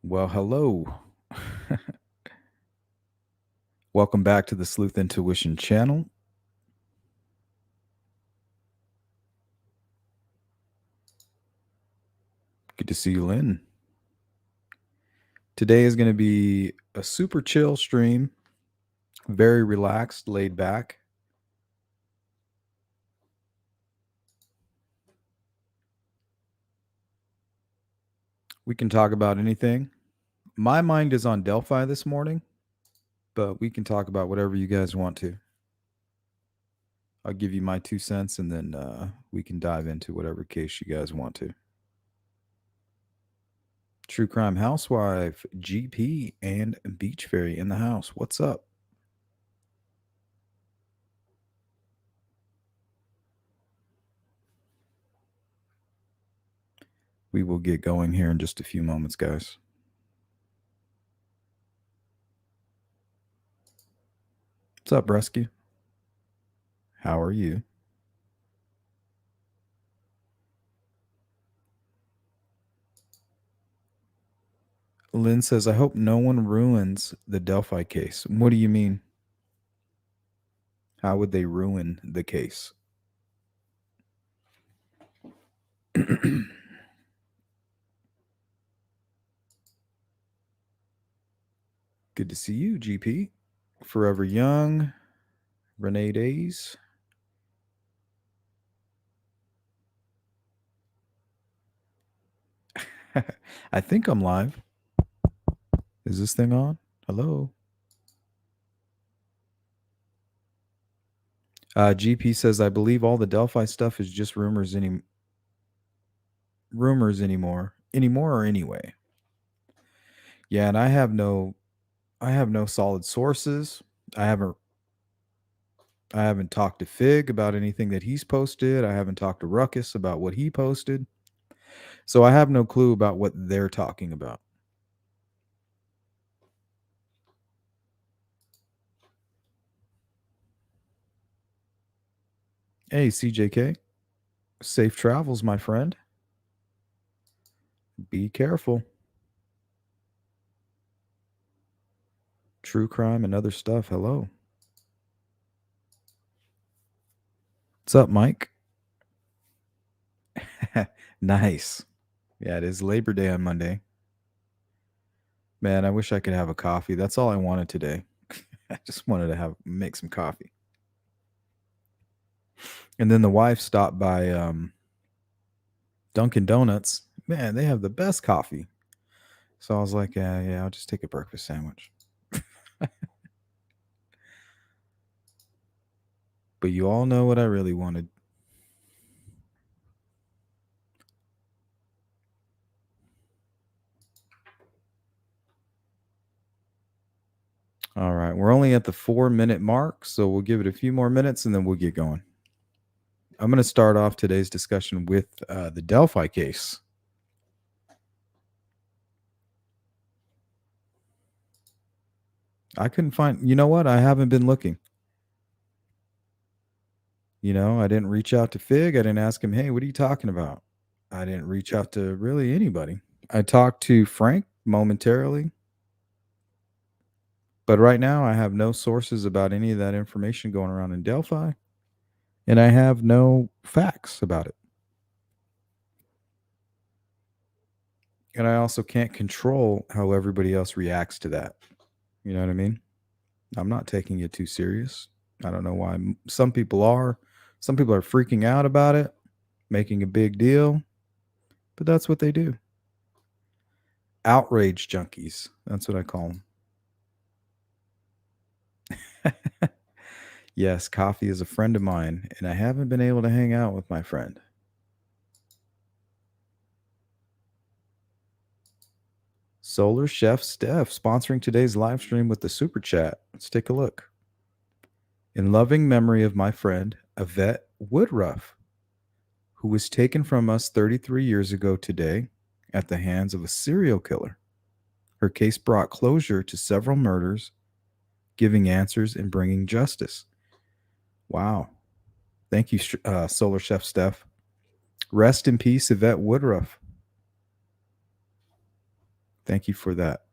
Well, hello. Welcome back to the Sleuth Intuition channel. Good to see you, Lynn. Today is going to be a super chill stream, very relaxed, laid back. We can talk about anything. My mind is on Delphi this morning, but we can talk about whatever you guys want to. I'll give you my 2 cents and then we can dive into whatever case you guys want to. True Crime Housewife, GP, and Beach Fairy in the house. What's up? We will get going here in just a few moments, guys. What's up, Rescue? How are you? Lynn says, I hope no one ruins the Delphi case. What do you mean? How would they ruin the case? Good to see you, GP. Forever Young, Renee Days. I think I'm live. Is this thing on? Hello? GP says, I believe all the Delphi stuff is just rumors anymore. Anymore or anyway. Yeah, and I have no solid sources. I haven't talked to Fig about anything that he's posted. I haven't talked to Ruckus about what he posted. So I have no clue about what they're talking about. Hey, CJK. Safe travels, my friend. Be careful. True crime and other stuff. Hello. What's up, Mike? Nice. Yeah, it is Labor Day on Monday. Man, I wish I could have a coffee. That's all I wanted today. I just wanted to make some coffee. And then the wife stopped by Dunkin' Donuts. Man, they have the best coffee. So I was like, yeah, I'll just take a breakfast sandwich. But you all know what I really wanted. All right. We're only at the 4-minute mark, so we'll give it a few more minutes and then we'll get going. I'm going to start off today's discussion with the Delphi case. I couldn't find, you know what? I haven't been looking. I didn't reach out to Fig. I didn't ask him, hey, what are you talking about? I didn't reach out to really anybody. I talked to Frank momentarily, but right now I have no sources about any of that information going around in Delphi, and I have no facts about it. And I also can't control how everybody else reacts to that. You know what I mean? I'm not taking it too serious. I don't know why some people are. Some people are freaking out about it, making a big deal, but that's what they do. Outrage junkies. That's what I call them. Yes, coffee is a friend of mine, and I haven't been able to hang out with my friend. Solar Chef Steph sponsoring today's live stream with the super chat. Let's take a look. In loving memory of my friend, Yvette Woodruff, who was taken from us 33 years ago today at the hands of a serial killer. Her case brought closure to several murders, giving answers and bringing justice. Wow. Thank you, Solar Chef Steph. Rest in peace, Yvette Woodruff. Thank you for that.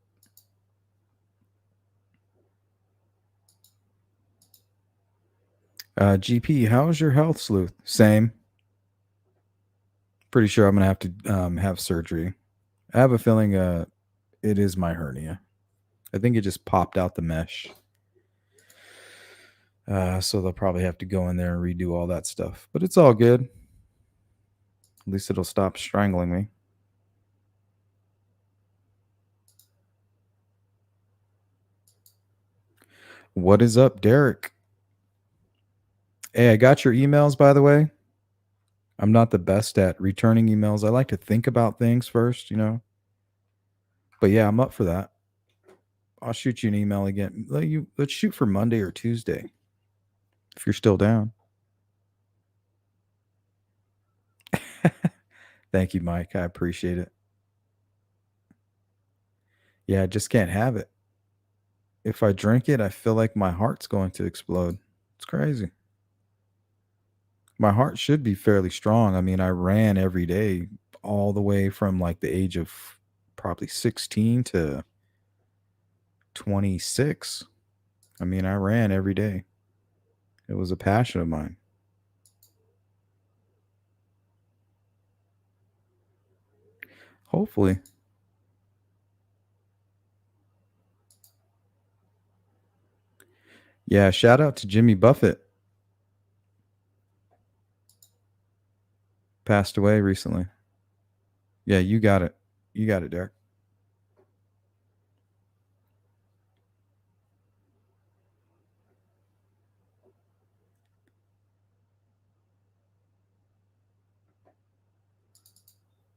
GP, how's your health, Sleuth? Same. Pretty sure I'm gonna have to have surgery. I have a feeling it is my hernia. I think it just popped out the mesh. So they'll probably have to go in there and redo all that stuff. But it's all good. At least it'll stop strangling me. What is up, Derek? Hey, I got your emails, by the way. I'm not the best at returning emails. I like to think about things first, you know. But yeah, I'm up for that. I'll shoot you an email again. Let's shoot for Monday or Tuesday if you're still down. Thank you, Mike. I appreciate it. Yeah, I just can't have it. If I drink it, I feel like my heart's going to explode. It's crazy. My heart should be fairly strong. I mean, I ran every day all the way from like the age of probably 16 to 26. I mean, I ran every day. It was a passion of mine. Hopefully. Yeah, shout out to Jimmy Buffett. Passed away recently. Yeah, you got it. You got it, Derek.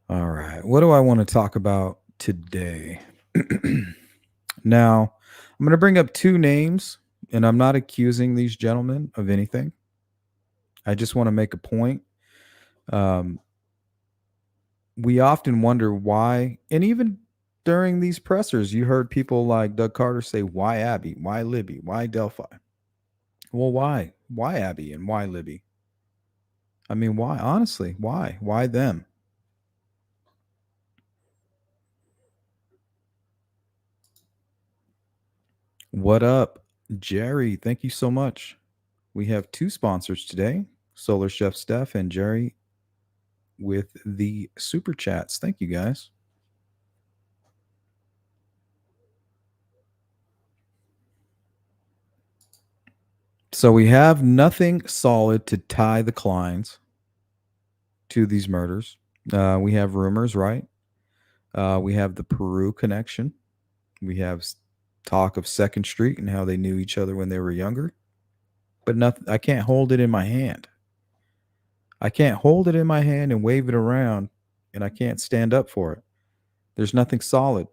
All right. What do I want to talk about today? Now, I'm going to bring up two names, and I'm not accusing these gentlemen of anything. I just want to make a point. Um, we often wonder why, and even during these pressers, you heard people like Doug Carter say, "Why Abby? Why Libby? Why Delphi?" Well, why? Why Abby and why Libby? I mean, why? Honestly, why? Why them? What up, Jerry? Thank you so much. We have two sponsors today, Solar Chef Steph and Jerry with the super chats. Thank you guys. So we have nothing solid to tie the Kleins to these murders. We have rumors, right? We have the Peru connection. We have talk of Second Street and how they knew each other when they were younger. But nothing. I can't hold it in my hand. I can't hold it in my hand and wave it around, and I can't stand up for it. There's nothing solid.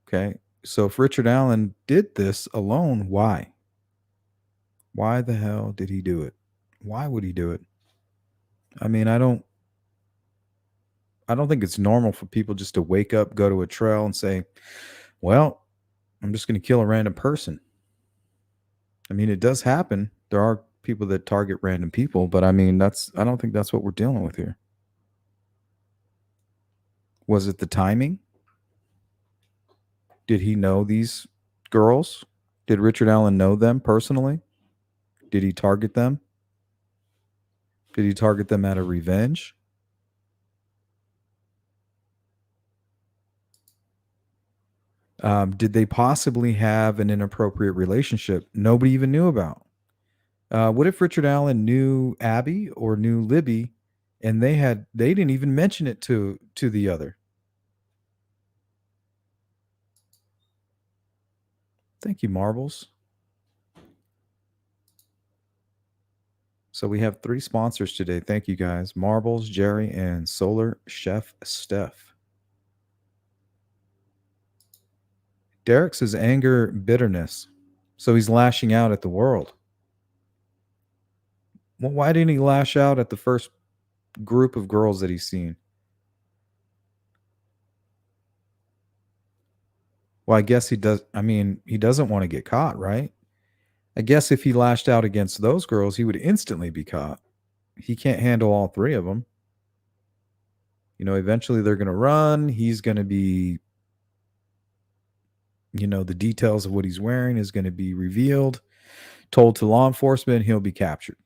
Okay. So if Richard Allen did this alone, why? Why the hell did he do it? Why would he do it? I mean, I don't think it's normal for people just to wake up, go to a trail and say, "Well, I'm just going to kill a random person." I mean, it does happen. There are people that target random people, but I mean, I don't think that's what we're dealing with here. Was it the timing? Did he know these girls? Did Richard Allen know them personally? Did he target them? Did he target them out of revenge? Did they possibly have an inappropriate relationship nobody even knew about? What if Richard Allen knew Abby or knew Libby, and they didn't even mention it to the other? Thank you, Marbles. So we have three sponsors today. Thank you guys. Marbles, Jerry, and Solar Chef Steph. Derek says anger, bitterness. So he's lashing out at the world. Well, why didn't he lash out at the first group of girls that he's seen? Well, I guess he does. I mean, he doesn't want to get caught, right? I guess if he lashed out against those girls, he would instantly be caught. He can't handle all three of them. Eventually they're going to run. He's going to be, the details of what he's wearing is going to be revealed, told to law enforcement, he'll be captured.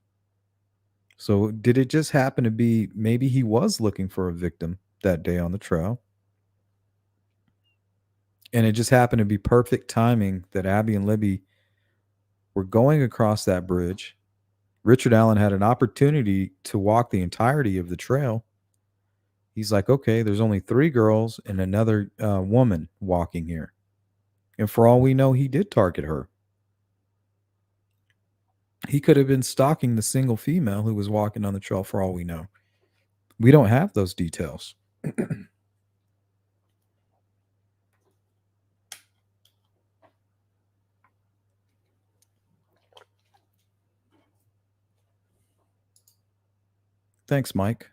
So, did it just happen to be maybe he was looking for a victim that day on the trail? And it just happened to be perfect timing that Abby and Libby were going across that bridge. Richard Allen had an opportunity to walk the entirety of the trail. He's like, okay, there's only three girls and another woman walking here. And for all we know, he did target her. He could have been stalking the single female who was walking on the trail for all we know. We don't have those details. Thanks, Mike.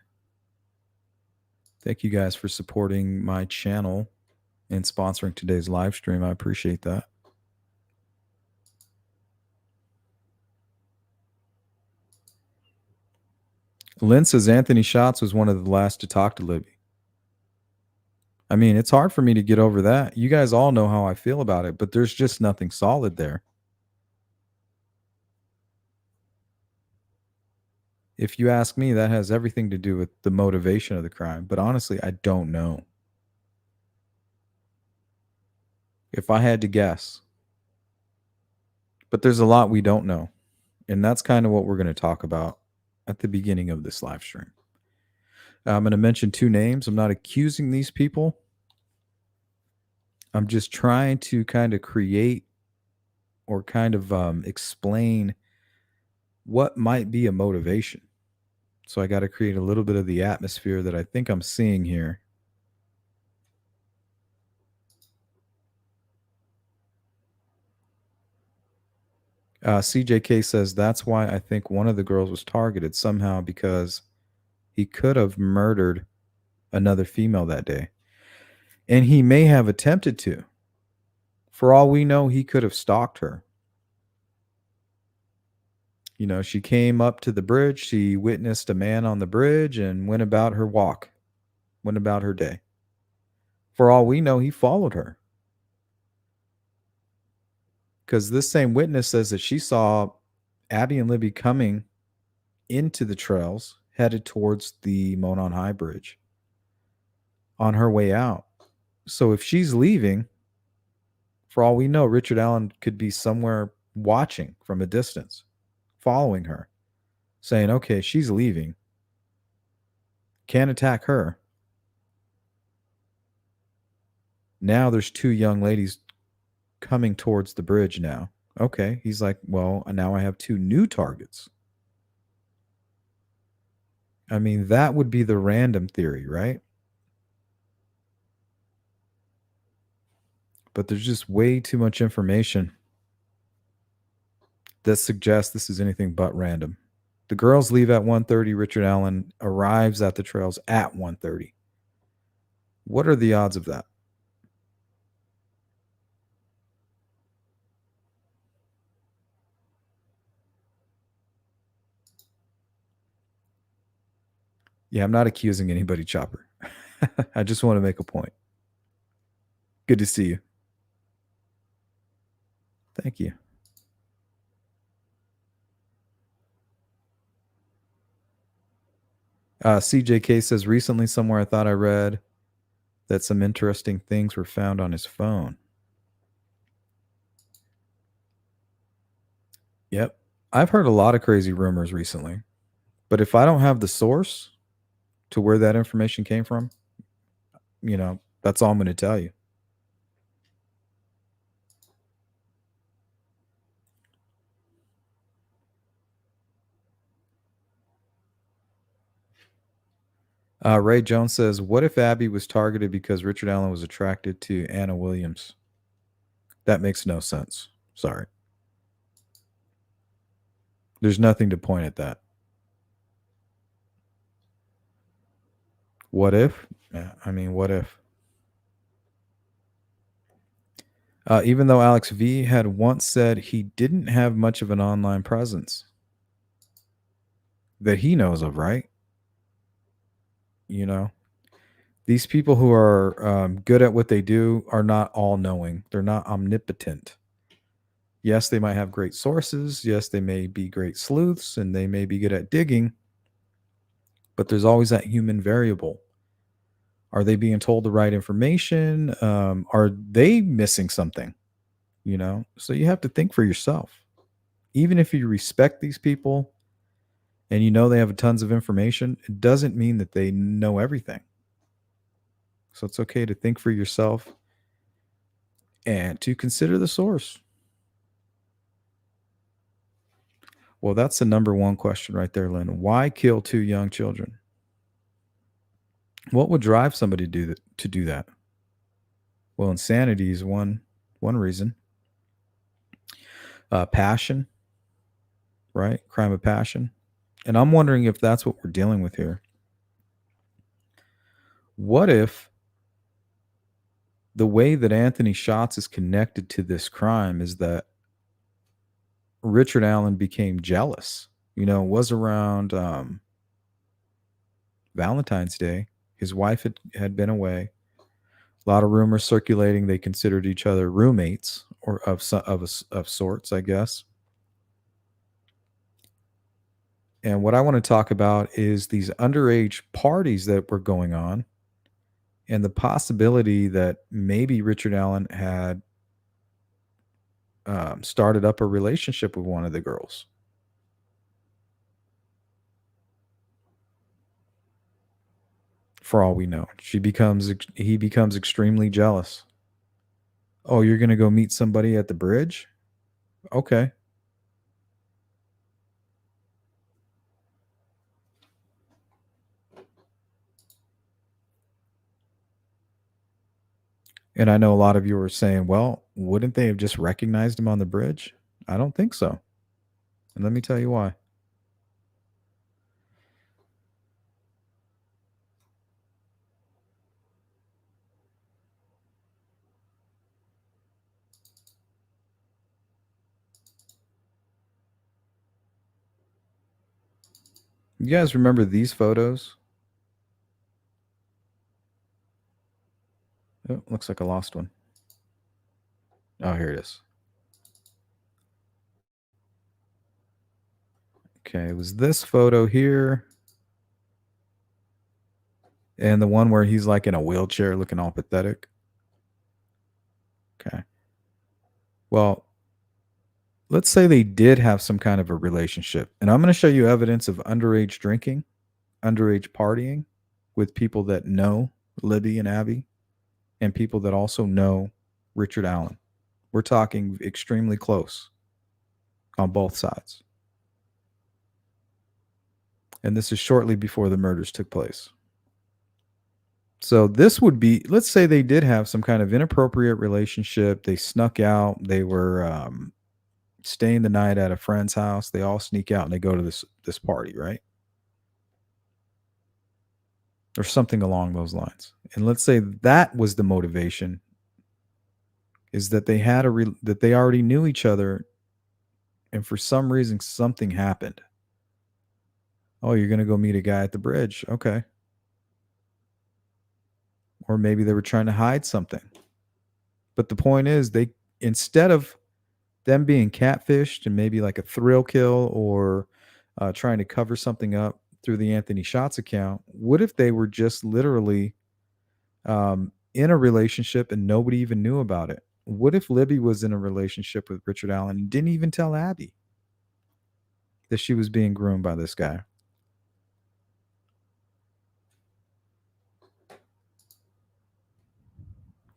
Thank you guys for supporting my channel and sponsoring today's live stream. I appreciate that. Lynn says Anthony Schatz was one of the last to talk to Libby. I mean, it's hard for me to get over that. You guys all know how I feel about it, but there's just nothing solid there. If you ask me, that has everything to do with the motivation of the crime. But honestly, I don't know. If I had to guess. But there's a lot we don't know. And that's kind of what we're going to talk about at the beginning of this live stream. I'm going to mention two names. I'm not accusing these people. I'm just trying to kind of create or kind of explain what might be a motivation. So I got to create a little bit of the atmosphere that I think I'm seeing here. CJK says that's why I think one of the girls was targeted somehow because he could have murdered another female that day. And he may have attempted to. For all we know, he could have stalked her. She came up to the bridge. She witnessed a man on the bridge and went about her walk, went about her day. For all we know, he followed her. Because this same witness says that she saw Abby and Libby coming into the trails headed towards the Monon High Bridge on her way out. So if she's leaving, for all we know, Richard Allen could be somewhere watching from a distance, following her, saying, okay, she's leaving. Can't attack her. Now there's two young ladies coming towards the bridge now. Okay. He's like, well, now I have two new targets. I mean, that would be the random theory, right? But there's just way too much information that suggests this is anything but random. The girls leave at 1:30. Richard Allen arrives at the trails at 1:30. What are the odds of that? Yeah, I'm not accusing anybody, Chopper. I just want to make a point. Good to see you. Thank you. CJK says, recently somewhere I thought I read that some interesting things were found on his phone. Yep. I've heard a lot of crazy rumors recently. But if I don't have the source to where that information came from, that's all I'm going to tell you. Ray Jones says, what if Abby was targeted because Richard Allen was attracted to Anna Williams? That makes no sense. Sorry. There's nothing to point at that. What if? I mean, what if? Even though Alex V had once said he didn't have much of an online presence that he knows of, right? These people who are good at what they do are not all knowing. They're not omnipotent. Yes, they might have great sources. Yes, they may be great sleuths and they may be good at digging, but there's always that human variable. Are they being told the right information? Are they missing something? So you have to think for yourself. Even if you respect these people and you know they have tons of information, it doesn't mean that they know everything. So it's okay to think for yourself and to consider the source. Well, that's the number one question right there, Lynn. Why kill two young children? What would drive somebody to do that? Well, insanity is one reason. Passion, right? Crime of passion. And I'm wondering if that's what we're dealing with here. What if the way that Anthony Schatz is connected to this crime is that Richard Allen became jealous? It was around Valentine's Day. His wife had been away. A lot of rumors circulating. They considered each other roommates or of sorts, I guess. And what I want to talk about is these underage parties that were going on and the possibility that maybe Richard Allen had started up a relationship with one of the girls. For all we know, he becomes extremely jealous. Oh, you're gonna go meet somebody at the bridge? Okay. And I know a lot of you are saying, well, wouldn't they have just recognized him on the bridge? I don't think so. And let me tell you why. You guys remember these photos? Oh, looks like I lost one. Oh, here it is. Okay, it was this photo here and the one where he's like in a wheelchair looking all pathetic. Okay. Well, let's say they did have some kind of a relationship. And I'm going to show you evidence of underage drinking, underage partying with people that know Libby and Abby and people that also know Richard Allen. We're talking extremely close on both sides. And this is shortly before the murders took place. So this would be, let's say they did have some kind of inappropriate relationship. They snuck out. They were staying the night at a friend's house. They all sneak out and they go to this party, right? Or something along those lines. And let's say that was the motivation, is that they had that they already knew each other, and for some reason something happened. Oh, you're gonna go meet a guy at the bridge, okay? Or maybe they were trying to hide something. But the point is, they instead of them being catfished and maybe like a thrill kill or trying to cover something up through the Anthony Shots account, what if they were just literally in a relationship and nobody even knew about it? What if Libby was in a relationship with Richard Allen and didn't even tell Abby that she was being groomed by this guy?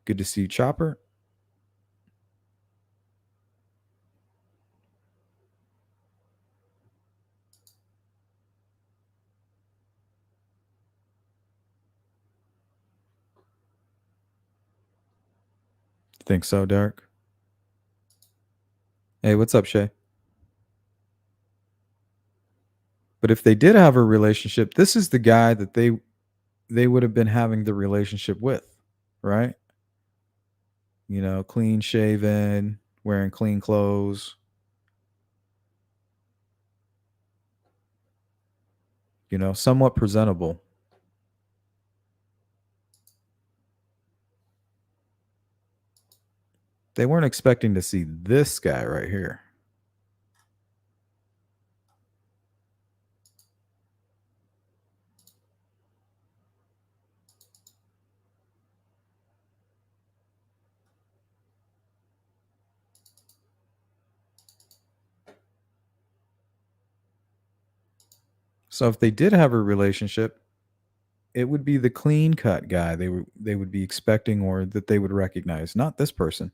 Good to see you, Chopper. Think so, Derek? Hey, what's up, Shay? But if they did have a relationship, this is the guy that they would have been having the relationship with, right? Clean shaven, wearing clean clothes, somewhat presentable. They weren't expecting to see this guy right here. So if they did have a relationship, it would be the clean cut guy they would be expecting or that they would recognize, not this person.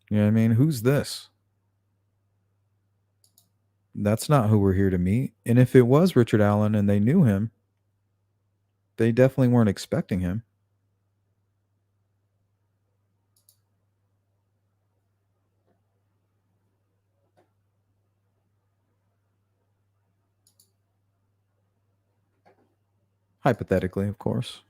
You know what I mean? Who's this? That's not who we're here to meet. And if it was Richard Allen and they knew him, they definitely weren't expecting him. Hypothetically, of course.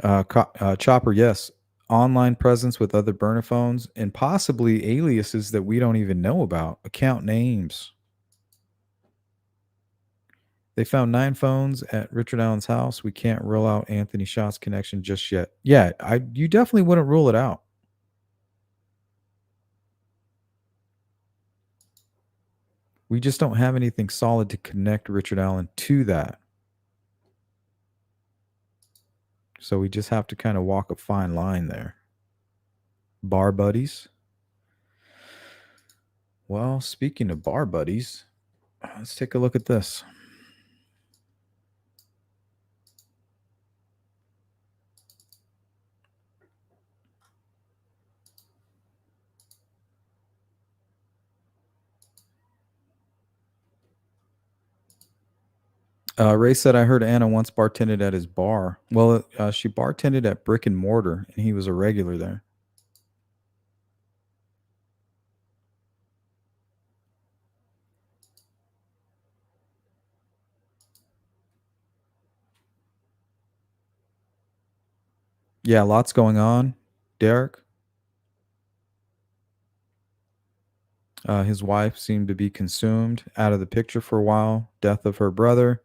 Chopper, yes. Online presence with other burner phones and possibly aliases that we don't even know about. Account names. They found 9 phones at Richard Allen's house. We can't rule out Anthony Schott's connection just yet. Yeah, you definitely wouldn't rule it out. We just don't have anything solid to connect Richard Allen to that. So we just have to kind of walk a fine line there. Bar buddies. Well, speaking of bar buddies, let's take a look at this. Ray said, I heard Anna once bartended at his bar. Well, she bartended at Brick and Mortar, and he was a regular there. Yeah, lots going on. Derek, his wife seemed to be consumed, out of the picture for a while. Death of her brother,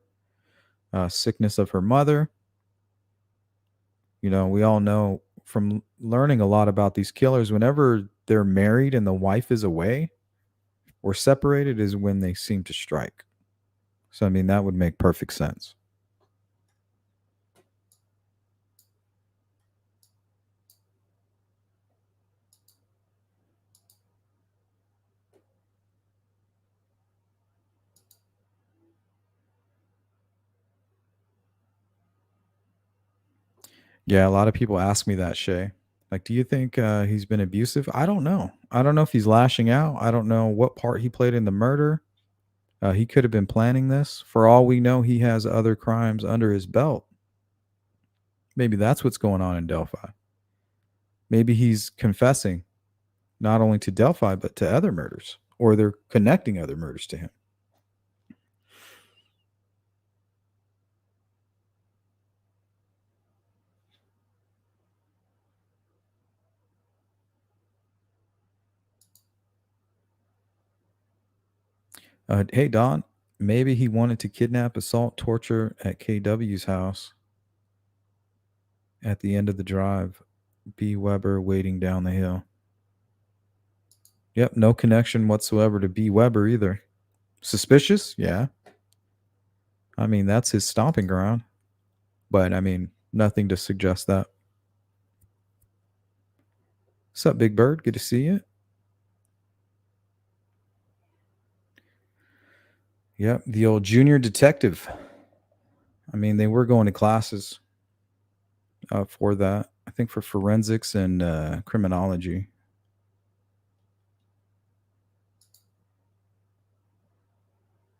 sickness of her mother. You know, we all know from learning a lot about these killers, whenever they're married and the wife is away or separated, is when they seem to strike. So, I mean, that would make perfect sense. Yeah, a lot of people ask me that, Shay. Like, do you think he's been abusive? I don't know. I don't know if he's lashing out. I don't know what part he played in the murder. He could have been planning this. For all we know, he has other crimes under his belt. Maybe that's what's going on in Delphi. Maybe he's confessing not only to Delphi, but to other murders, or they're connecting other murders to him. Hey, Don, maybe he wanted to kidnap, assault, torture at KW's house at the end of the drive. B. Weber waiting down the hill. Yep, no connection whatsoever to B. Weber either. Suspicious? Yeah. I mean, that's his stomping ground. But I mean, nothing to suggest that. What's up, Big Bird? Good to see you. Yep, the old junior detective. I mean, they were going to classes for that. I think for forensics and criminology.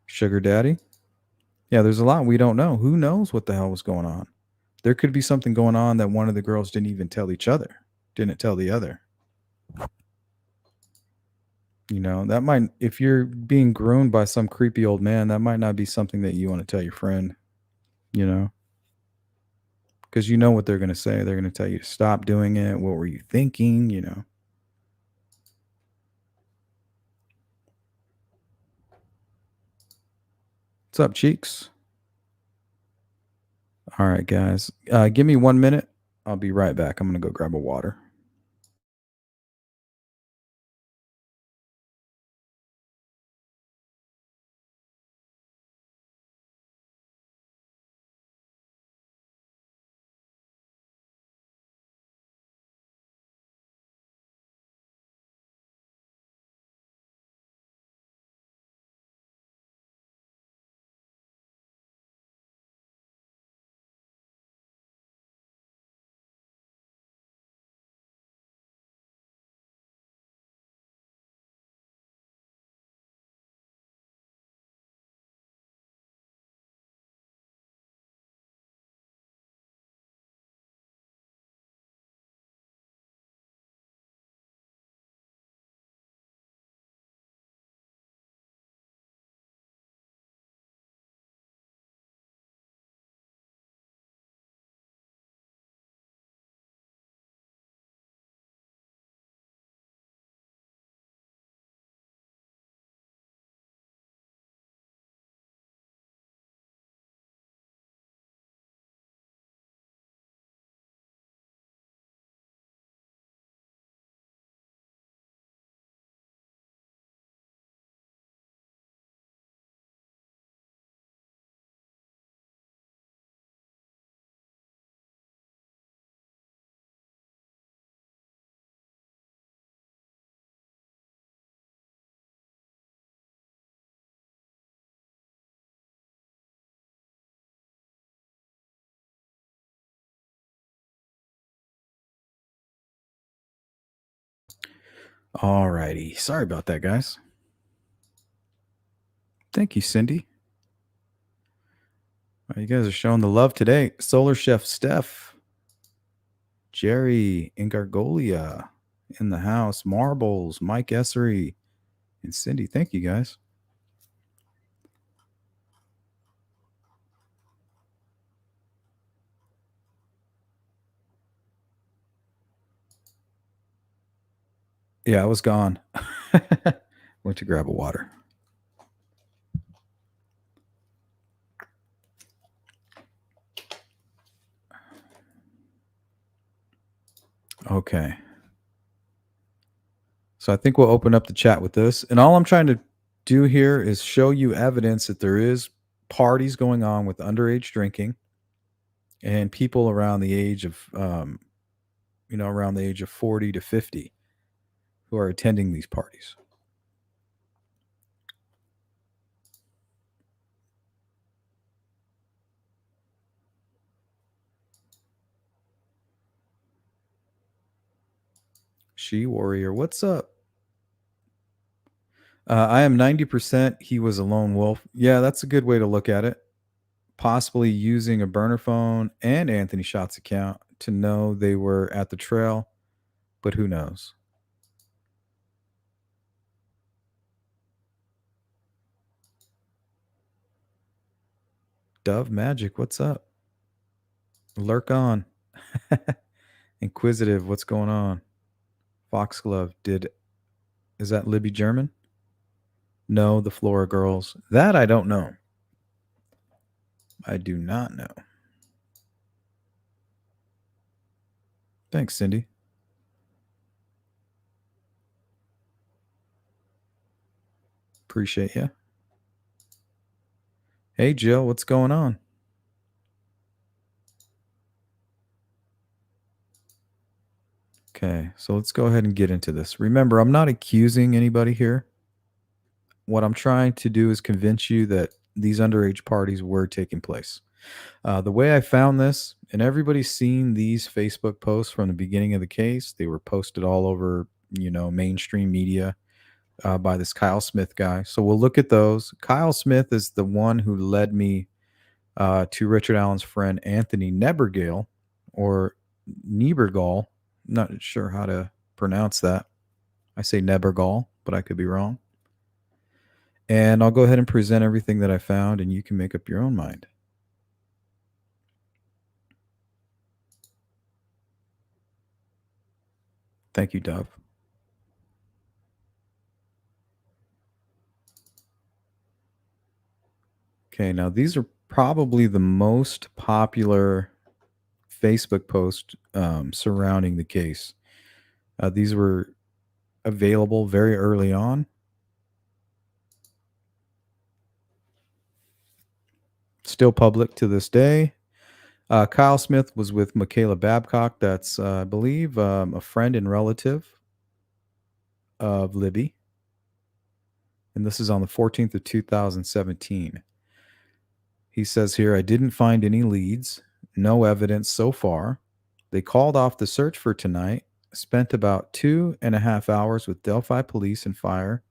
Sugar daddy? Yeah, there's a lot we don't know. Who knows what the hell was going on? There could be something going on that one of the girls didn't even tell each other, didn't tell the other. You know, that might, if you're being groomed by some creepy old man, that might not be something that you want to tell your friend, you know, because you know what they're going to say. They're going to tell you to stop doing it. What were you thinking? You know, What's up, Cheeks? All right, guys. Give me 1 minute. I'll be right back. I'm going to go grab a water. All righty. Sorry about that, guys. Thank you, Cindy. You guys are showing the love today. Solar Chef Steph, Jerry, Ingargolia in the house, Marbles, Mike Essery, and Cindy. Thank you, guys. Yeah, I was gone. Went to grab a water. Okay. So I think we'll open up the chat with this. And all I'm trying to do here is show you evidence that there is parties going on with underage drinking and people around the age of, around the age of 40 to 50 who are attending these parties. She Warrior, what's up? I am 90% he was a lone wolf. Yeah, that's a good way to look at it. Possibly using a burner phone and Anthony Schott's account to know they were at the trail, but who knows? Dove Magic, what's up? Lurk on. Inquisitive, what's going on? Foxglove, is that Libby German? No, the Flora Girls. That I don't know. I do not know. Thanks, Cindy. Appreciate you. Hey, Jill, what's going on? Okay, so let's go ahead and get into this. Remember, I'm not accusing anybody here. What I'm trying to do is convince you that these underage parties were taking place. The way I found this, and everybody's seen these Facebook posts from the beginning of the case. They were posted all over, mainstream media by this Kyle Smith guy. So we'll look at those. Kyle Smith is the one who led me to Richard Allen's friend Anthony Nebergale, or Niebergall. Not sure how to pronounce that. I say Nebergall, but I could be wrong. And I'll go ahead and present everything that I found, and you can make up your own mind. Thank you, Dove. Okay, now these are probably the most popular Facebook posts surrounding the case. These were available very early on. Still public to this day. Kyle Smith was with Michaela Babcock. That's, I believe, a friend and relative of Libby. And this is on the 14th of 2017. He says here, I didn't find any leads, no evidence so far. They called off the search for tonight, spent about 2.5 hours with Delphi police and fire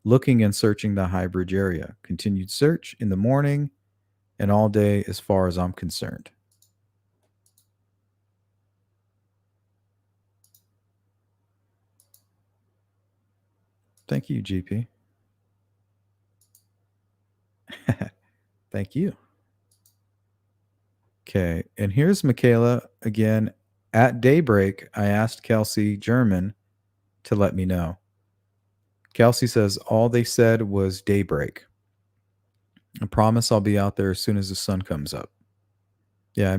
looking and searching the High Bridge area. Continued search in the morning and all day as far as I'm concerned. Thank you, GP. Thank you. Okay, and here's Michaela again. At daybreak, I asked Kelsey German to let me know. Kelsey says all they said was daybreak. I promise I'll be out there as soon as the sun comes up. Yeah,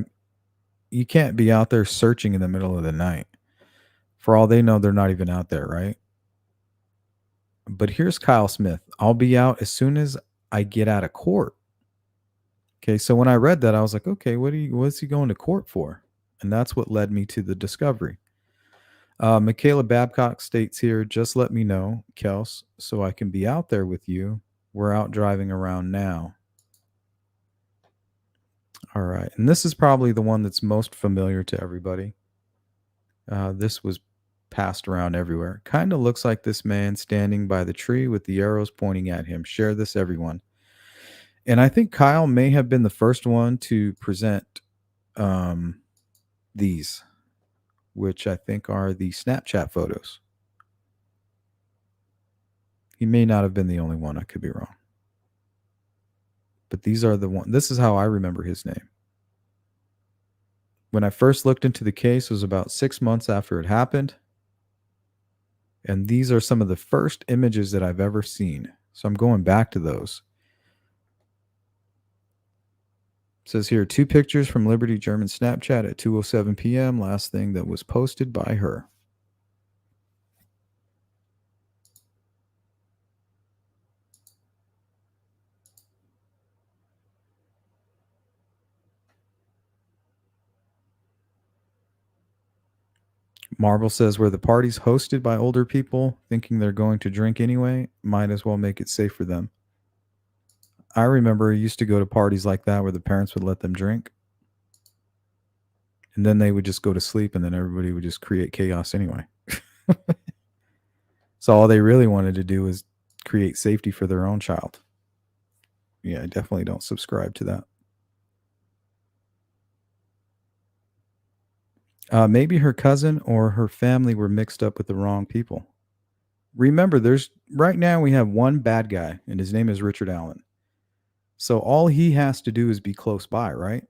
you can't be out there searching in the middle of the night. For all they know, they're not even out there, right? But here's Kyle Smith. I'll be out as soon as I get out of court. Okay, so when I read that, I was like, okay, what's he going to court for? And that's what led me to the discovery. Michaela Babcock states here, just let me know, Kels, so I can be out there with you. We're out driving around now. All right. And this is probably the one that's most familiar to everybody. This was passed around everywhere. Kind of looks like this man standing by the tree with the arrows pointing at him. Share this, everyone. And I think Kyle may have been the first one to present these, which I think are the Snapchat photos. He may not have been the only one. I could be wrong. But these are the one. This is how I remember his name. When I first looked into the case, it was about 6 months after it happened. And these are some of the first images that I've ever seen. So I'm going back to those. It says here, 2 pictures from Liberty German Snapchat at 2:07 p.m. Last thing that was posted by her. Marvel says, where the party's hosted by older people, thinking they're going to drink anyway, might as well make it safe for them. I remember I used to go to parties like that where the parents would let them drink. And then they would just go to sleep and then everybody would just create chaos anyway. So all they really wanted to do was create safety for their own child. Yeah, I definitely don't subscribe to that. Maybe her cousin or her family were mixed up with the wrong people. Remember, right now we have one bad guy, and his name is Richard Allen. So all he has to do is be close by, right?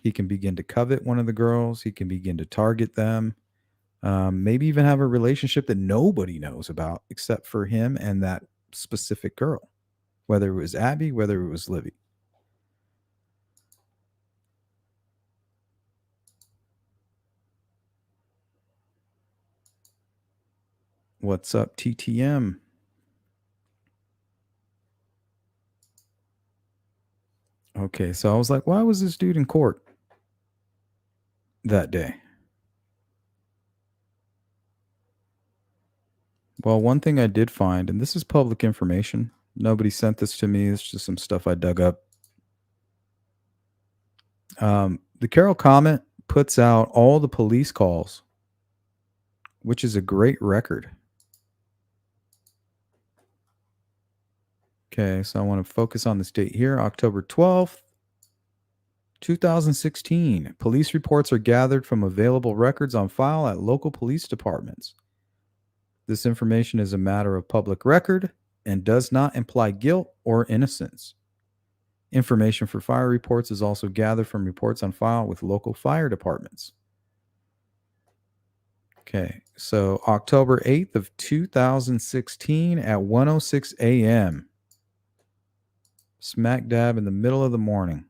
He can begin to covet one of the girls. He can begin to target them. Maybe even have a relationship that nobody knows about except for him and that specific girl, whether it was Abby, whether it was Libby. What's up, TTM? Okay, so I was like, why was this dude in court that day? Well, one thing I did find, and this is public information, nobody sent this to me, it's just some stuff I dug up. The Carroll Comment puts out all the police calls, which is a great record. Okay, so I want to focus on this date here, October 12th, 2016. Police reports are gathered from available records on file at local police departments. This information is a matter of public record and does not imply guilt or innocence. Information for fire reports is also gathered from reports on file with local fire departments. Okay, so October 8th of 2016 at 1:06 a.m. Smack dab in the middle of the morning.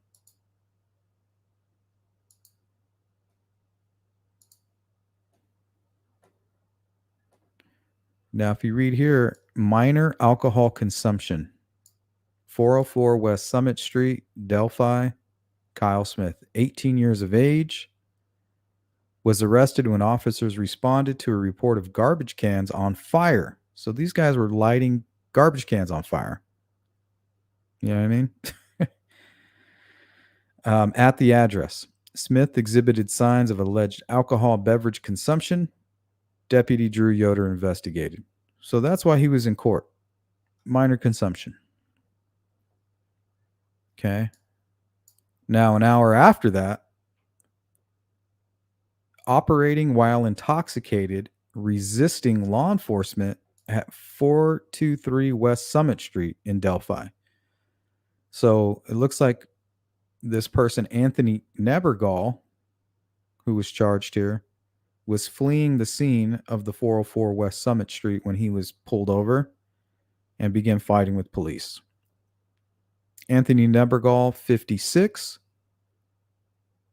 Now, if you read here, minor alcohol consumption, 404 West Summit Street, Delphi, Kyle Smith, 18 years of age, was arrested when officers responded to a report of garbage cans on fire. So these guys were lighting garbage cans on fire. You know what I mean? At the address, Smith exhibited signs of alleged alcohol beverage consumption. Deputy Drew Yoder investigated. So that's why he was in court. Minor consumption. Okay. Now, an hour after that, operating while intoxicated, resisting law enforcement at 423 West Summit Street in Delphi. So it looks like this person, Anthony Nebergall, who was charged here, was fleeing the scene of the 404 West Summit Street when he was pulled over and began fighting with police. Anthony Nebergall, 56,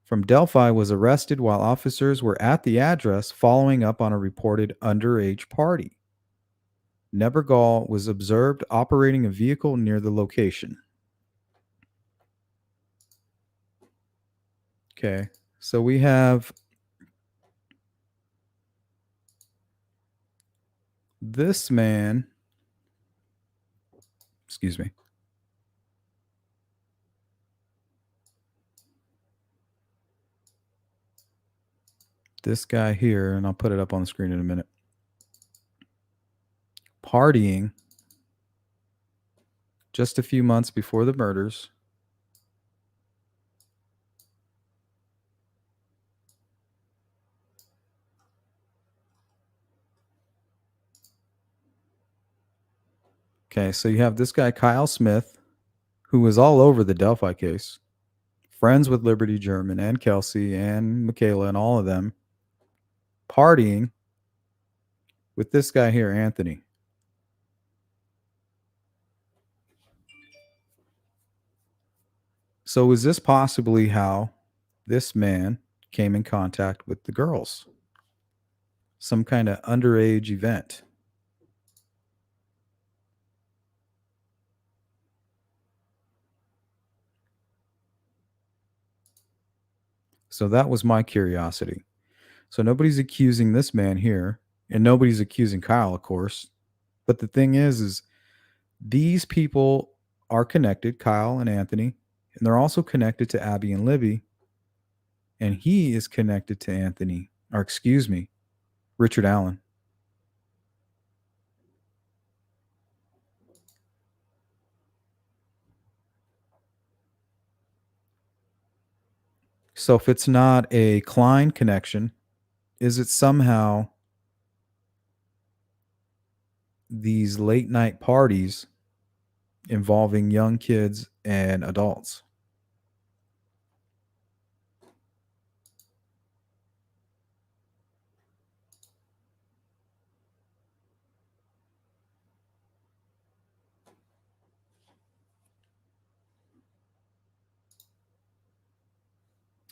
from Delphi, was arrested while officers were at the address following up on a reported underage party. Nebergall was observed operating a vehicle near the location. Okay, so we have this man, excuse me. This guy here, and I'll put it up on the screen in a minute, partying just a few months before the murders. Okay, so you have this guy, Kyle Smith, who was all over the Delphi case, friends with Liberty German and Kelsey and Michaela and all of them, partying with this guy here, Anthony. So is this possibly how this man came in contact with the girls? Some kind of underage event. So that was my curiosity. So nobody's accusing this man here, and nobody's accusing Kyle, of course. But the thing is these people are connected, Kyle and Anthony, and they're also connected to Abby and Libby. And he is connected to Anthony, or excuse me, Richard Allen. So if it's not a Klein connection, is it somehow these late night parties involving young kids and adults?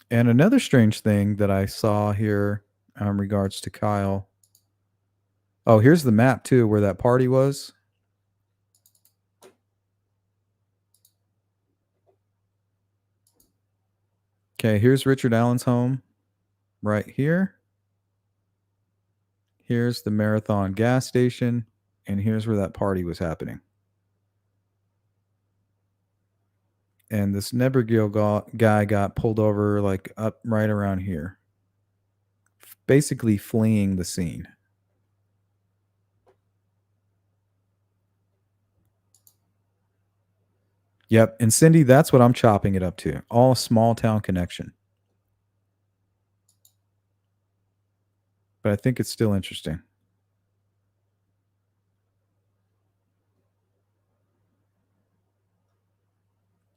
And another strange thing that I saw here in regards to Kyle. Oh, here's the map too, where that party was. Okay, here's Richard Allen's home right here. Here's the Marathon gas station, and here's where that party was happening. And this Nebergill guy got pulled over like up right around here, basically fleeing the scene. Yep. And Cindy, that's what I'm chopping it up to. All small town connection. But I think it's still interesting.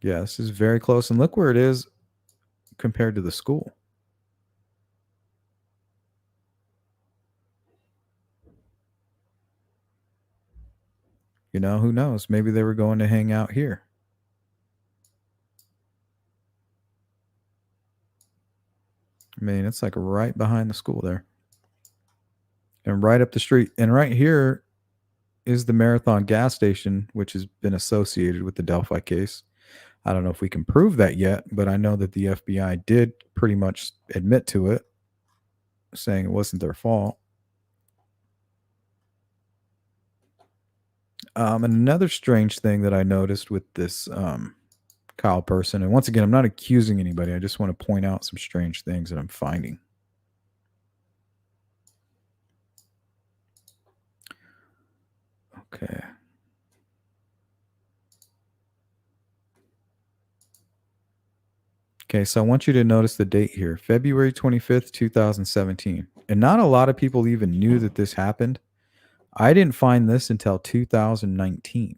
Yeah, this is very close. And look where it is compared to the school. You know, who knows? Maybe they were going to hang out here. I mean, it's like right behind the school there and right up the street. And right here is the Marathon gas station, which has been associated with the Delphi case. I don't know if we can prove that yet, but I know that the FBI did pretty much admit to it, saying it wasn't their fault. And another strange thing that I noticed with this Kyle person, and once again, I'm not accusing anybody. I just want to point out some strange things that I'm finding. Okay. Okay, so I want you to notice the date here, February 25th, 2017. And not a lot of people even knew that this happened. I didn't find this until 2019.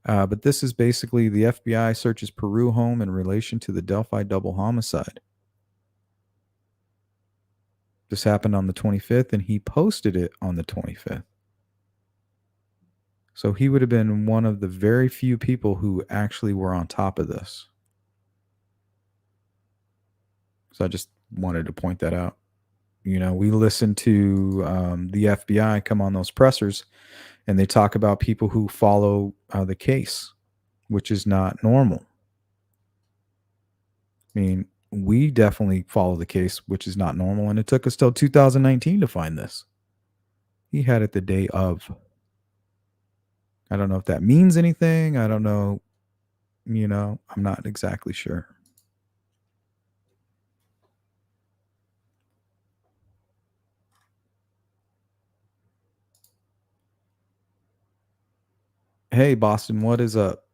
But this is basically the FBI searches Peru home in relation to the Delphi double homicide. This happened on the 25th, and he posted it on the 25th. So he would have been one of the very few people who actually were on top of this. So I just wanted to point that out. You know, we listen to the FBI come on those pressers, and they talk about people who follow the case, which is not normal. I mean, we definitely follow the case, which is not normal, and it took us till 2019 to find this. He had it the day of. I don't know if that means anything. I don't know. You know, I'm not exactly sure. Hey, Boston, what is up?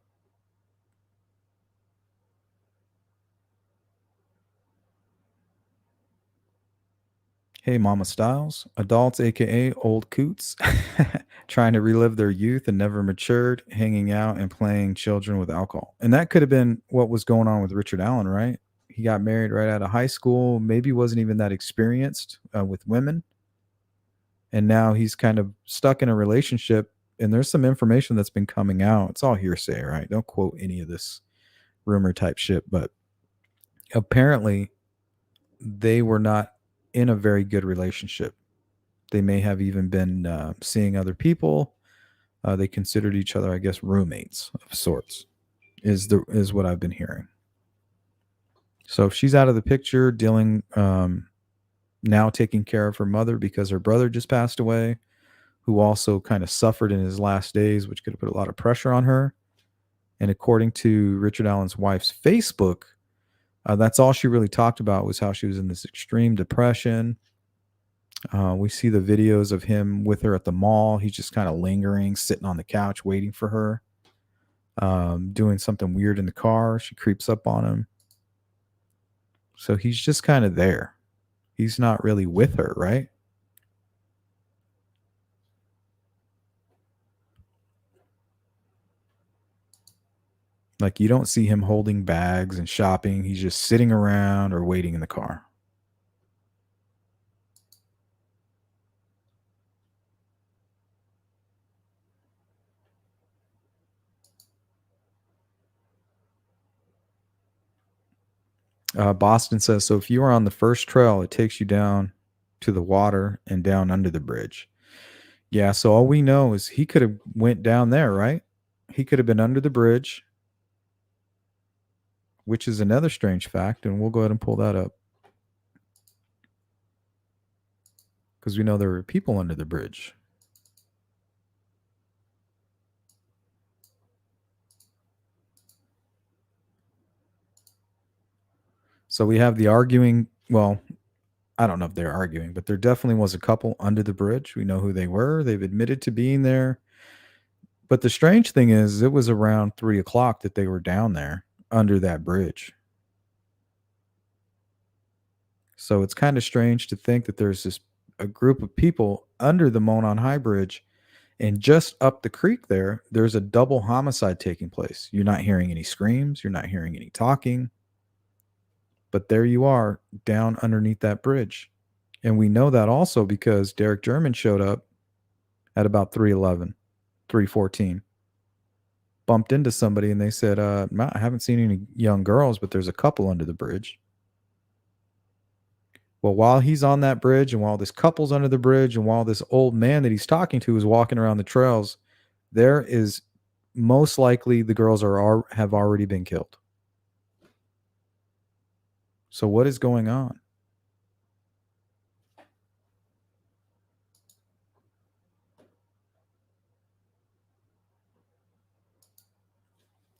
Hey, Mama Styles, adults, aka old coots, trying to relive their youth and never matured, hanging out and playing children with alcohol. And that could have been what was going on with Richard Allen, right? He got married right out of high school, maybe wasn't even that experienced with women. And now he's kind of stuck in a relationship. And there's some information that's been coming out. It's all hearsay, right? Don't quote any of this rumor type shit. But apparently, they were not in a very good relationship. They may have even been seeing other people. They considered each other, I guess, roommates of sorts. Is what I've been hearing. So if she's out of the picture, dealing now taking care of her mother because her brother just passed away, who also kind of suffered in his last days, which could have put a lot of pressure on her. And according to Richard Allen's wife's Facebook, that's all she really talked about was how she was in this extreme depression. We see the videos of him with her at the mall. He's just kind of lingering, sitting on the couch, waiting for her, doing something weird in the car. She creeps up on him. So he's just kind of there. He's not really with her, right? Like you don't see him holding bags and shopping. He's just sitting around or waiting in the car. Boston says, so if you are on the first trail, it takes you down to the water and down under the bridge. Yeah, so all we know is he could have went down there, right? He could have been under the bridge, which is another strange fact, and we'll go ahead and pull that up because we know there were people under the bridge. So we have the arguing. Well, I don't know if they're arguing, but there definitely was a couple under the bridge. We know who they were. They've admitted to being there. But the strange thing is, it was around 3 o'clock that they were down there under that bridge. So it's kind of strange to think that there's this a group of people under the Monon High Bridge, and just up the creek there's a double homicide taking place. You're not hearing any screams, you're not hearing any talking, but there you are down underneath that bridge. And we know that also because Derek German showed up at about 3:11, 3:14. Bumped into somebody and they said, I haven't seen any young girls, but there's a couple under the bridge. Well, while he's on that bridge and while this couple's under the bridge and while this old man that he's talking to is walking around the trails, there is most likely the girls have already been killed. So what is going on?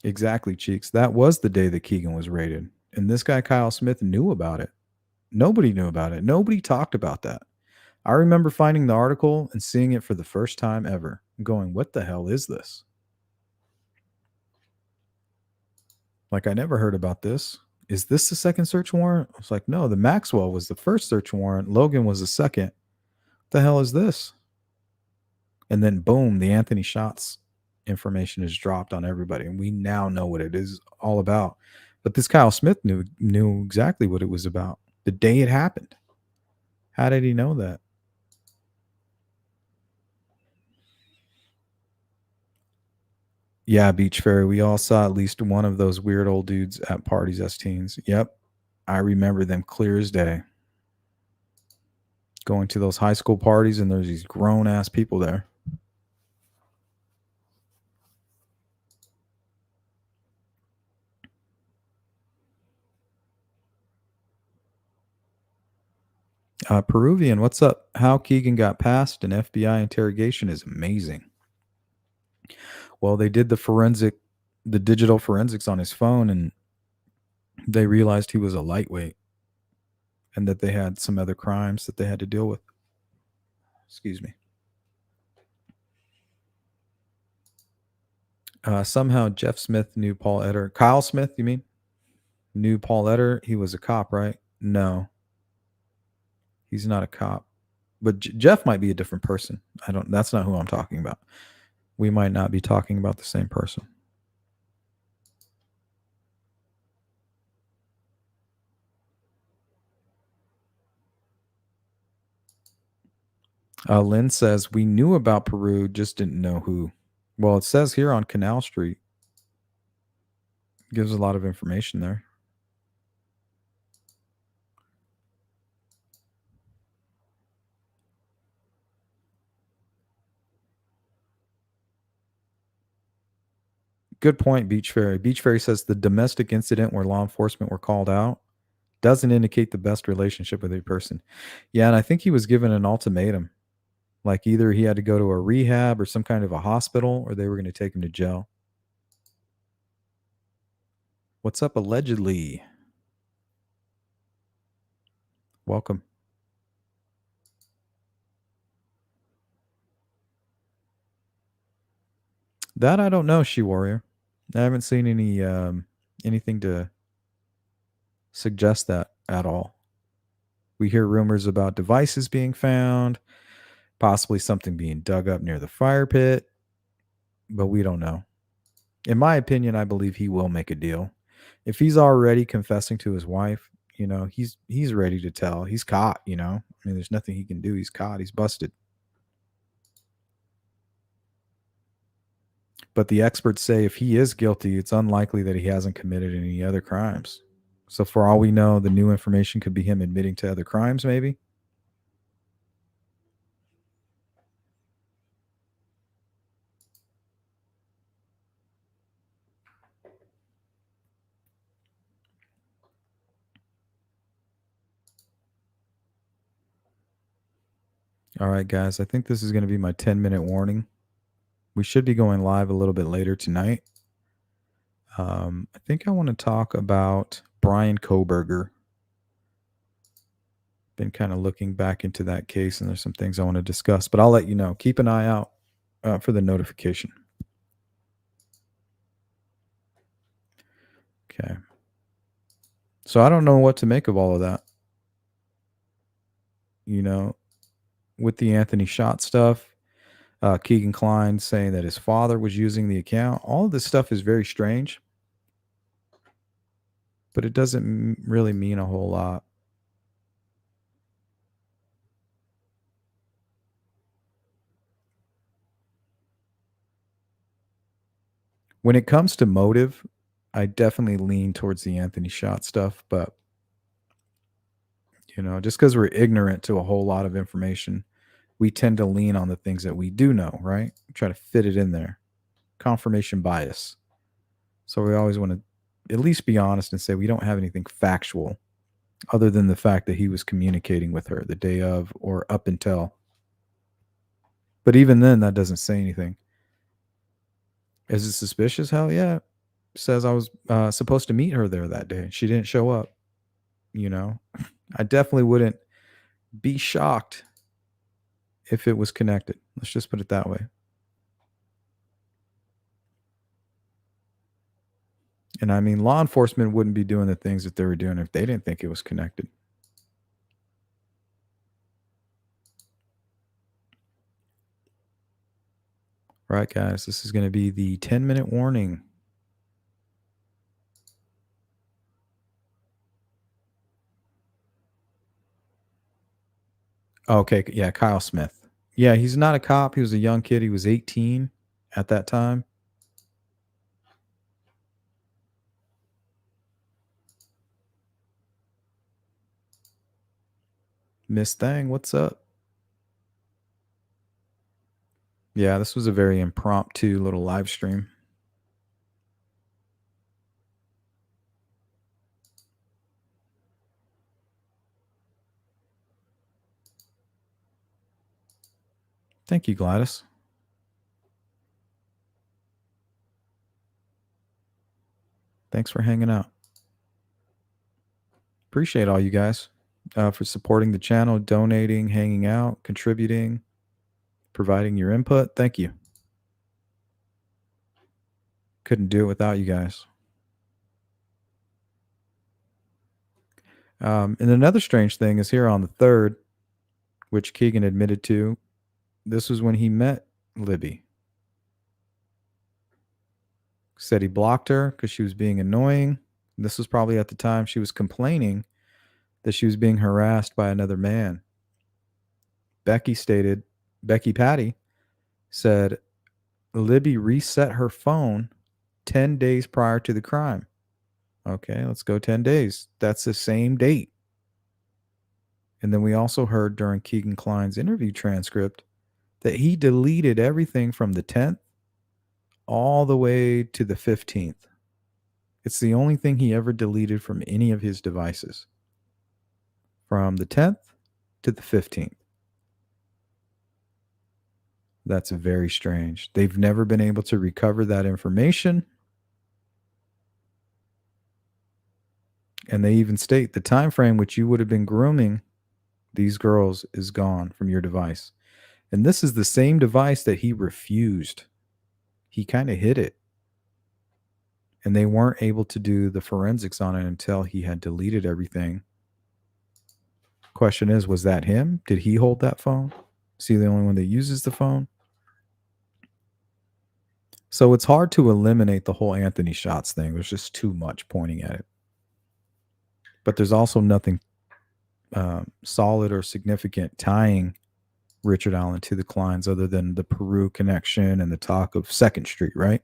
Exactly, Cheeks. That was the day that Keegan was raided. And this guy, Kyle Smith, knew about it. Nobody knew about it. Nobody talked about that. I remember finding the article and seeing it for the first time ever, and going, what the hell is this? Like, I never heard about this. Is this the second search warrant? I was like, no, the Maxwell was the first search warrant. Logan was the second. What the hell is this? And then, boom, the Anthony Shots information is dropped on everybody. And we now know what it is all about. But this Kyle Smith knew exactly what it was about the day it happened. How did he know that? Yeah, Beach Fairy. We all saw at least one of those weird old dudes at parties as teens. Yep. I remember them clear as day. Going to those high school parties, and there's these grown ass people there. Peruvian, what's up? How Keegan got past an FBI interrogation is amazing. Well, they did the digital forensics on his phone, and they realized he was a lightweight and that they had some other crimes that they had to deal with. Excuse me. Somehow Jeff Smith knew Paul Etter. Kyle Smith, you mean? Knew Paul Etter. He was a cop, right? No, he's not a cop. But Jeff might be a different person. That's not who I'm talking about. We might not be talking about the same person. Lynn says, we knew about Peru, just didn't know who. Well, it says here on Canal Street. Gives a lot of information there. Good point, Beach Fairy. Beach Fairy says the domestic incident where law enforcement were called out doesn't indicate the best relationship with a person. Yeah, and I think he was given an ultimatum. Like either he had to go to a rehab or some kind of a hospital, or they were going to take him to jail. What's up, allegedly? Welcome. That I don't know, She Warrior. I haven't seen anything to suggest that at all. We hear rumors about devices being found, possibly something being dug up near the fire pit, but we don't know. In my opinion, I believe he will make a deal. If he's already confessing to his wife, he's ready to tell. He's caught, I mean, there's nothing he can do. He's caught. He's busted. But the experts say if he is guilty, it's unlikely that he hasn't committed any other crimes. So for all we know, the new information could be him admitting to other crimes, maybe. All right, guys, I think this is going to be my 10-minute warning. We should be going live a little bit later tonight. I think I want to talk about Brian Koberger. Been kind of looking back into that case, and there's some things I want to discuss, but I'll let you know. Keep an eye out for the notification. Okay. So I don't know what to make of all of that. With the Anthony Shot stuff, Keegan Klein saying that his father was using the account. All of this stuff is very strange, but it doesn't really mean a whole lot. When it comes to motive, I definitely lean towards the Anthony Shot stuff, but Just because we're ignorant to a whole lot of information, we tend to lean on the things that we do know, right? Try to fit it in there. Confirmation bias. So we always want to at least be honest and say we don't have anything factual other than the fact that he was communicating with her the day of or up until. But even then, that doesn't say anything. Is it suspicious? Hell yeah. Says I was supposed to meet her there that day. She didn't show up. You know, I definitely wouldn't be shocked if it was connected. Let's just put it that way. And I mean, law enforcement wouldn't be doing the things that they were doing if they didn't think it was connected. All right, guys, this is going to be the 10-minute warning. Okay, yeah, Kyle Smith. Yeah, he's not a cop. He was a young kid. He was 18 at that time. Miss Thang, what's up? Yeah, this was a very impromptu little live stream. Thank you, Gladys. Thanks for hanging out. Appreciate all you guys for supporting the channel, donating, hanging out, contributing, providing your input. Thank you. Couldn't do it without you guys. And another strange thing is here on the 3rd, which Keegan admitted to, this was when he met Libby. Said he blocked her because she was being annoying. This was probably at the time she was complaining that she was being harassed by another man. Becky Patty said Libby reset her phone 10 days prior to the crime. Okay, let's go 10 days. That's the same date. And then we also heard during Keegan Klein's interview transcript that he deleted everything from the 10th all the way to the 15th. It's the only thing he ever deleted from any of his devices. From the 10th to the 15th. That's very strange. They've never been able to recover that information. And they even state the time frame which you would have been grooming these girls is gone from your device. And this is the same device that he refused. He kind of hid it. And they weren't able to do the forensics on it until he had deleted everything. Question is, was that him? Did he hold that phone? Is he the only one that uses the phone? So it's hard to eliminate the whole Anthony Shots thing. There's just too much pointing at it. But there's also nothing solid or significant tying Richard Allen to the Kleins other than the Peru connection and the talk of 2nd Street, right?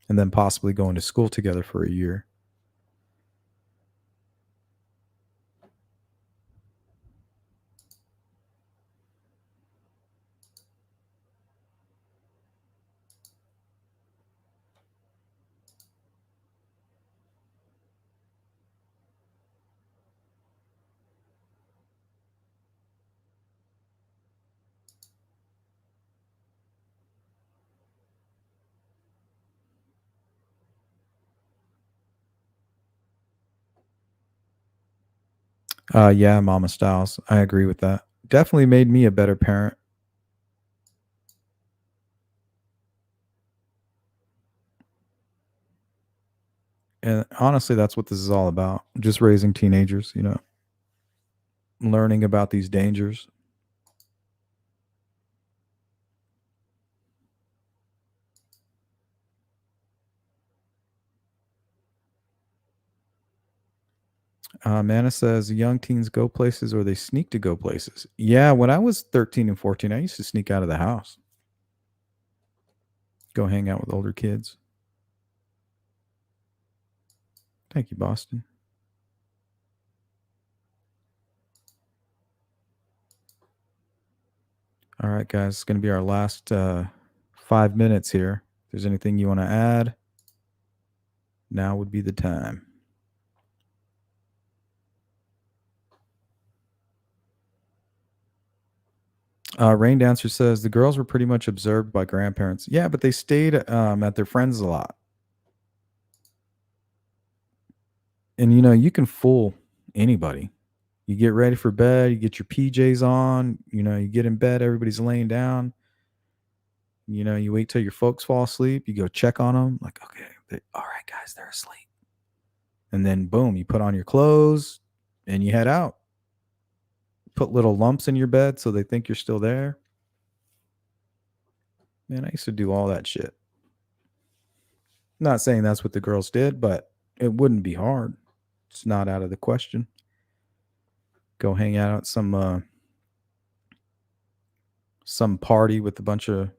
And then possibly going to school together for a year. Yeah, Mama Styles. I agree with that. Definitely made me a better parent. And honestly, that's what this is all about. Just raising teenagers, learning about these dangers. Mana says young teens go places or they sneak to go places. Yeah, when I was 13 and 14, I used to sneak out of the house. Go hang out with older kids. Thank you, Boston. All right, guys, it's going to be our last 5 minutes here. If there's anything you want to add, now would be the time. Rain Dancer says the girls were pretty much observed by grandparents. Yeah, but they stayed at their friends a lot. And you can fool anybody. You get ready for bed, you get your PJs on, you get in bed, everybody's laying down. You wait till your folks fall asleep, you go check on them, like, okay, all right, guys, they're asleep. And then boom, you put on your clothes and you head out. Put little lumps in your bed so they think you're still there. Man, I used to do all that shit. Not saying that's what the girls did, but it wouldn't be hard. It's not out of the question. Go hang out at some party with a bunch of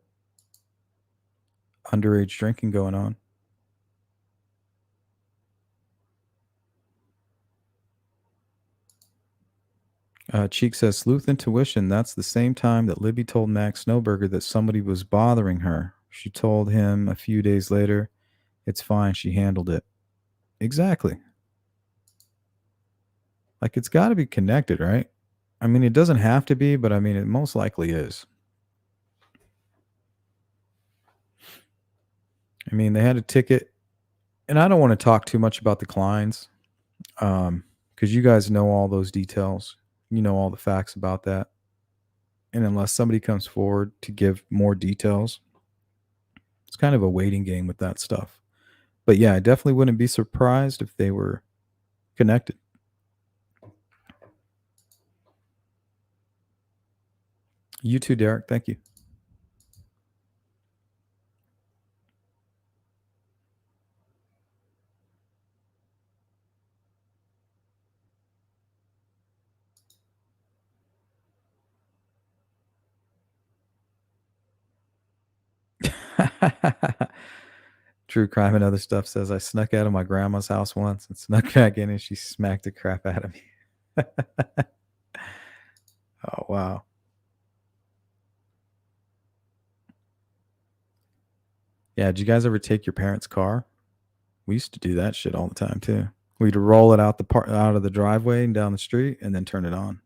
underage drinking going on. Cheek says, Sleuth intuition. That's the same time that Libby told Max Snowberger that somebody was bothering her. She told him a few days later, it's fine, she handled it. Exactly. Like, it's got to be connected, right? I mean, it doesn't have to be, but I mean, it most likely is. I mean, they had a ticket, and I don't want to talk too much about the Kleins, because you guys know all those details. You know all the facts about that. And unless somebody comes forward to give more details, it's kind of a waiting game with that stuff. But yeah, I definitely wouldn't be surprised if they were connected. You too, Derek. Thank you. True Crime and Other Stuff says I snuck out of my grandma's house once and snuck back in and she smacked the crap out of me. Oh, wow. Yeah, did you guys ever take your parents' car? We used to do that shit all the time too. We'd roll it out out of the driveway and down the street and then turn it on.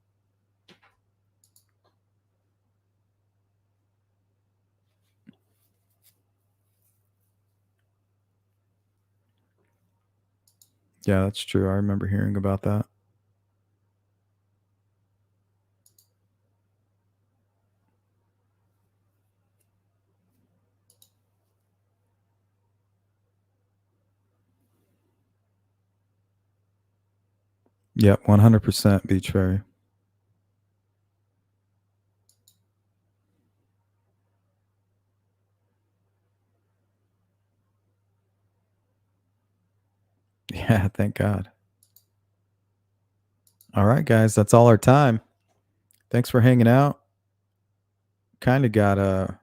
Yeah, that's true. I remember hearing about that. Yep, 100% Beach Ferry. Yeah, thank God. All right, guys, that's all our time. Thanks for hanging out. Kind of got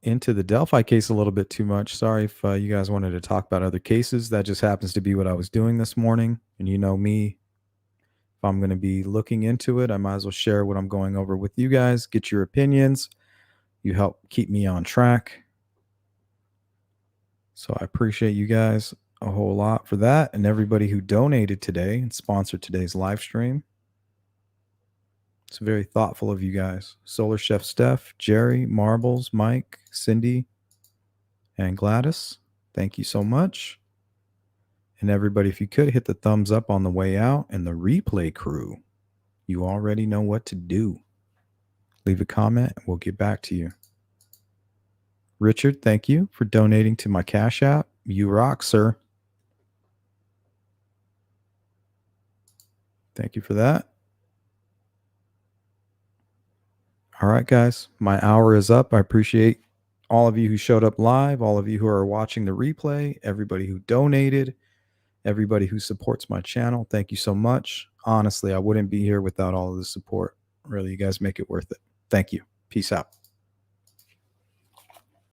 into the Delphi case a little bit too much. Sorry if you guys wanted to talk about other cases. That just happens to be what I was doing this morning. And you know me, if I'm going to be looking into it, I might as well share what I'm going over with you guys, get your opinions. You help keep me on track. So I appreciate you guys a whole lot for that, and everybody who donated today and sponsored today's live stream. It's very thoughtful of you guys. Solar Chef Steph, Jerry, Marbles, Mike, Cindy, and Gladys. Thank you so much. And everybody, if you could hit the thumbs up on the way out, and the replay crew, you already know what to do. Leave a comment and we'll get back to you. Richard, thank you for donating to my Cash App. You rock, sir. Thank you for that. All right, guys, my hour is up. I appreciate all of you who showed up live, all of you who are watching the replay, everybody who donated, everybody who supports my channel. Thank you so much. Honestly, I wouldn't be here without all of the support. Really, you guys make it worth it. Thank you. Peace out.